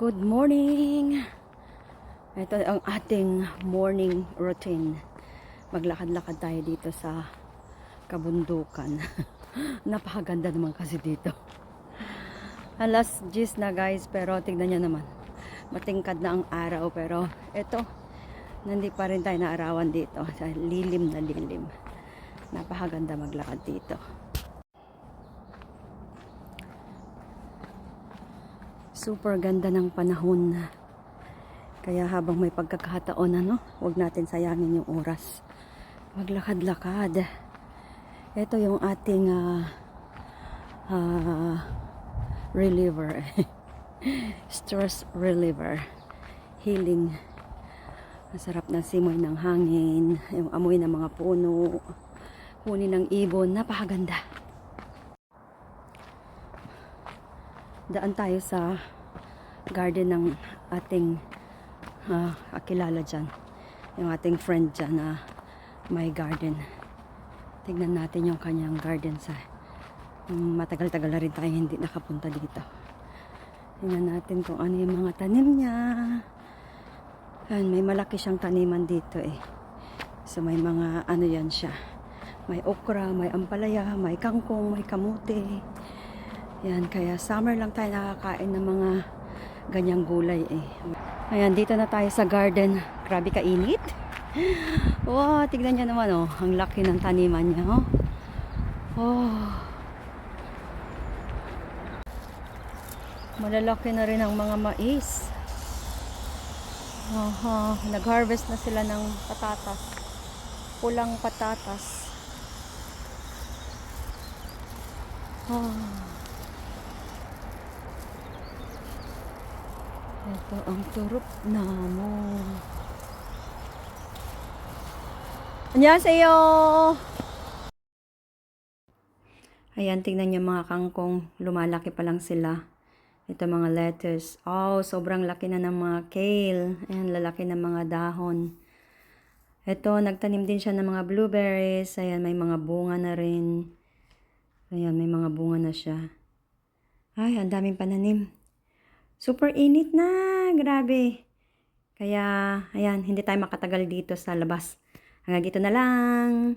Good morning! Ito ang ating morning routine. Maglakad-lakad tayo dito sa kabundukan. Napakaganda naman kasi dito. Alas 10 na guys, pero tignan nyo naman. Matingkad na ang araw, pero ito, nandi pa rin tayo naarawan dito. Sa lilim na lilim. Napakaganda maglakad dito. Super ganda ng panahon. Kaya habang may pagkakataon, huwag natin sayangin yung oras. Maglakad-lakad. Ito yung ating reliever. Stress reliever. Healing. Masarap na simoy ng hangin. Yung amoy ng mga puno. Huni ng ibon. Napakaganda. Daan tayo sa garden ng ating kakilala dyan. Yung ating friend dyan na may garden. Tignan natin yung kanyang garden sa matagal-tagal na rin tayo hindi nakapunta dito. Tignan natin kung ano yung mga tanim niya. May malaki siyang taniman dito eh. So may mga ano yan siya. May okra, may ampalaya, may kangkong, may kamote. Yan, kaya summer lang tayo nakakain ng mga ganyang gulay eh. Ayan, dito na tayo sa garden. Grabe kainit. Wow, tignan nyo naman oh. Ang laki ng taniman niya oh. Oh. Malalaki na rin ang mga mais. Nag-harvest na sila ng patatas. Pulang patatas. Oh. Ito ang turok namo. Annyeonghaseyo! Ayan, tingnan niyo mga kangkong. Lumalaki pa lang sila. Ito mga lettuce. Oh, sobrang laki na ng mga kale. Ayan, lalaki ng mga dahon. Ito, nagtanim din siya ng mga blueberries. Ayan, may mga bunga na rin. Ayan, may mga bunga na siya. Ay, ang daming pananim. Super init na. Grabe. Kaya, ayan, hindi tayo makatagal dito sa labas. Hanggang dito na lang.